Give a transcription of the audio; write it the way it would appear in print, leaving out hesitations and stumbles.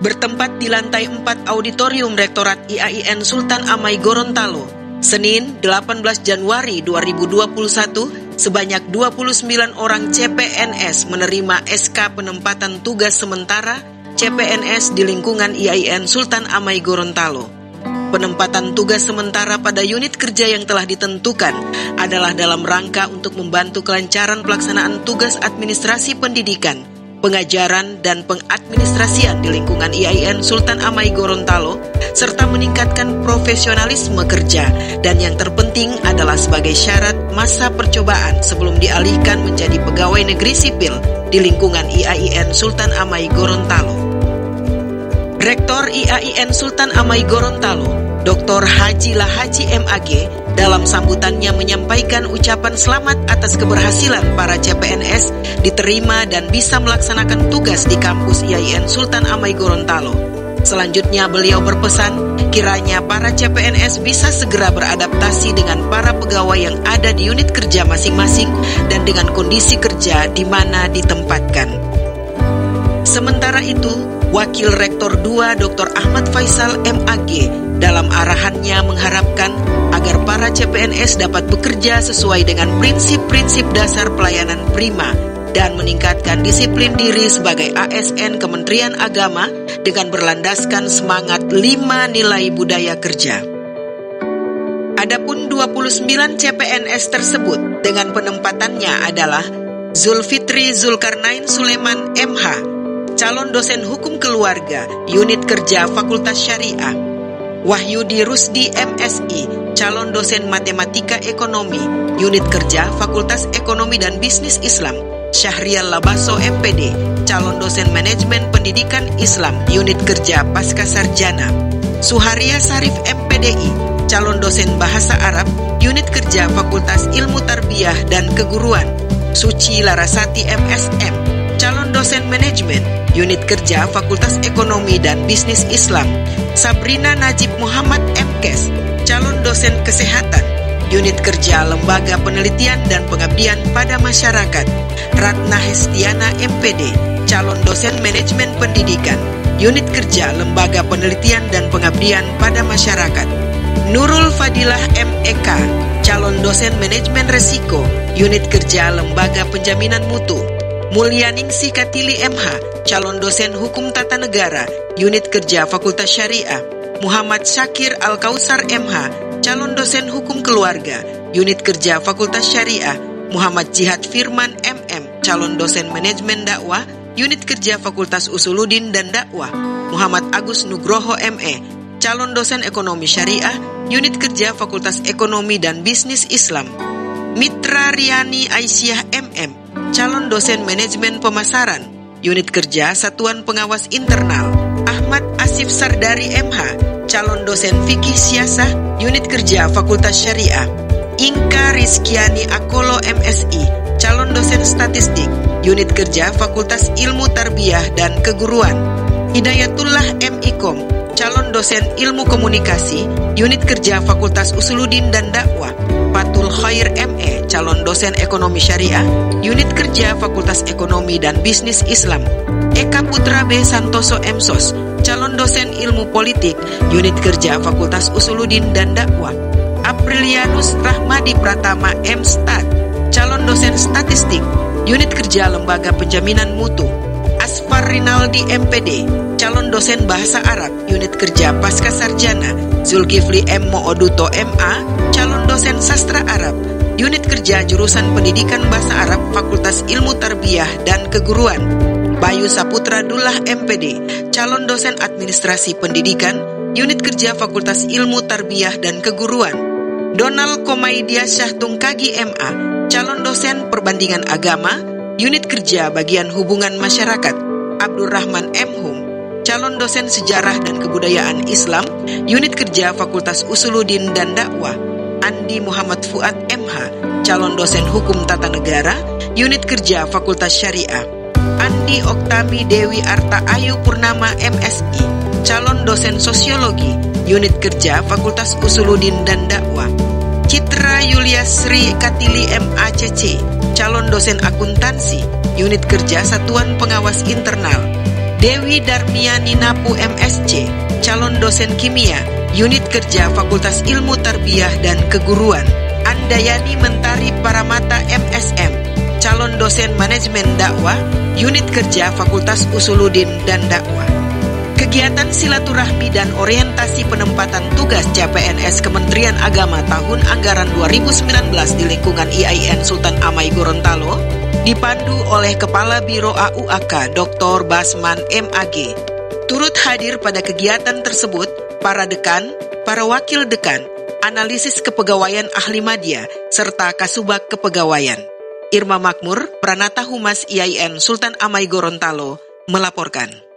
bertempat di lantai 4 Auditorium Rektorat IAIN Sultan Amai Gorontalo, Senin 18 Januari 2021, sebanyak 29 orang CPNS menerima SK penempatan tugas sementara CPNS di lingkungan IAIN Sultan Amai Gorontalo. Penempatan tugas sementara pada unit kerja yang telah ditentukan adalah dalam rangka untuk membantu kelancaran pelaksanaan tugas administrasi pendidikan, pengajaran, dan pengadministrasian di lingkungan IAIN Sultan Amai Gorontalo, serta meningkatkan profesionalisme kerja, dan yang terpenting adalah sebagai syarat masa percobaan sebelum dialihkan menjadi pegawai negeri sipil di lingkungan IAIN Sultan Amai Gorontalo. Rektor IAIN Sultan Amai Gorontalo, Dr. Haji Lahaji MAG, dalam sambutannya menyampaikan ucapan selamat atas keberhasilan para CPNS diterima dan bisa melaksanakan tugas di kampus IAIN Sultan Amai Gorontalo. Selanjutnya beliau berpesan, kiranya para CPNS bisa segera beradaptasi dengan para pegawai yang ada di unit kerja masing-masing dan dengan kondisi kerja di mana ditempatkan. Sementara itu, Wakil Rektor 2 Dr. Ahmad Faisal MAG dalam arahannya mengharapkan agar para CPNS dapat bekerja sesuai dengan prinsip-prinsip dasar pelayanan prima dan meningkatkan disiplin diri sebagai ASN Kementerian Agama dengan berlandaskan semangat 5 nilai budaya kerja. Adapun 29 CPNS tersebut dengan penempatannya adalah Zulfitri Zulkarnain Suleman MH, calon dosen hukum keluarga, unit kerja Fakultas Syariah; Wahyudi Rusdi MSI, calon dosen matematika ekonomi, unit kerja Fakultas Ekonomi dan Bisnis Islam; Syahrial Labaso MPD, calon dosen manajemen pendidikan Islam, unit kerja Pasca Sarjana; Suharia Sarif MPDI, calon dosen bahasa Arab, unit kerja Fakultas Ilmu Tarbiyah dan Keguruan; Suci Larasati MSM, calon dosen manajemen, unit kerja Fakultas Ekonomi dan Bisnis Islam; Sabrina Najib Muhammad MKes, calon dosen kesehatan, unit kerja Lembaga Penelitian dan Pengabdian pada Masyarakat; Ratna Hestiana MPD, calon dosen manajemen pendidikan, unit kerja Lembaga Penelitian dan Pengabdian pada Masyarakat; Nurul Fadilah MEK, calon dosen manajemen resiko, unit kerja Lembaga Penjaminan Mutu; Mulyaningsi Katili MH, calon dosen hukum tata negara, unit kerja Fakultas Syariah; Muhammad Syakir Al-Kausar MH, calon dosen hukum keluarga, unit kerja Fakultas Syariah; Muhammad Jihad Firman MM, calon dosen manajemen dakwah, unit kerja Fakultas Usuluddin dan Dakwah; Muhammad Agus Nugroho ME, calon dosen ekonomi syariah, unit kerja Fakultas Ekonomi dan Bisnis Islam; Mitra Riani Aisyah MM, calon dosen manajemen pemasaran, unit kerja Satuan Pengawas Internal; Ahmad Asif Sardari MH, calon dosen fikih siasah, unit kerja Fakultas Syariah; Inka Rizkiani Akolo MSI, calon dosen statistik, unit kerja Fakultas Ilmu Tarbiyah dan Keguruan; Hidayatullah M. Ikom, calon dosen ilmu komunikasi, unit kerja Fakultas Usuluddin dan Dakwah; Fatul Khair ME, calon dosen ekonomi syariah, unit kerja Fakultas Ekonomi dan Bisnis Islam; Eka Putra B. Santoso MSOS, calon dosen ilmu politik, unit kerja Fakultas Usuluddin dan Dakwah; Aprilianus Rahmadi Pratama M.Stat, calon dosen statistik, unit kerja Lembaga Penjaminan Mutu; Asfar Rinaldi MPD, calon dosen bahasa Arab, unit kerja Pasca Sarjana; Zulkifli M. Mooduto MA, calon dosen sastra Arab, unit kerja jurusan pendidikan bahasa Arab, Fakultas Ilmu Tarbiyah dan Keguruan; Bayu Saputra Dullah MPD, calon dosen administrasi pendidikan, unit kerja Fakultas Ilmu Tarbiyah dan Keguruan; Donald Komaidiasyah Tungkagi MA, calon dosen perbandingan agama, unit kerja bagian hubungan masyarakat; Abdurrahman M. Hum, calon dosen sejarah dan kebudayaan Islam, unit kerja Fakultas Usuluddin dan Dakwah; Andi Muhammad Fuad MH, calon dosen hukum tata negara, unit kerja Fakultas Syariah; Andi Oktami Dewi Arta Ayu Purnama MSI, calon dosen sosiologi, unit kerja Fakultas Usuluddin dan Dakwah; Citra Yuliasri Katili MACC, calon dosen akuntansi, unit kerja Satuan Pengawas Internal; Dewi Darmiani Napu MSc, calon dosen kimia, unit kerja Fakultas Ilmu Tarbiyah dan Keguruan. Andayani Mentari Paramata MSM, calon dosen manajemen dakwah, unit kerja Fakultas Usuluddin dan Dakwah. Kegiatan silaturahmi dan orientasi penempatan tugas CPNS Kementerian Agama tahun anggaran 2019 di lingkungan IAIN Sultan Amai Gorontalo dipandu oleh Kepala Biro AUAK Dr. Basman MAG. Turut hadir pada kegiatan tersebut para dekan, para wakil dekan, analisis kepegawaian ahli madya, serta kasubag kepegawaian. Irma Makmur, Pranata Humas IAIN Sultan Amai Gorontalo, melaporkan.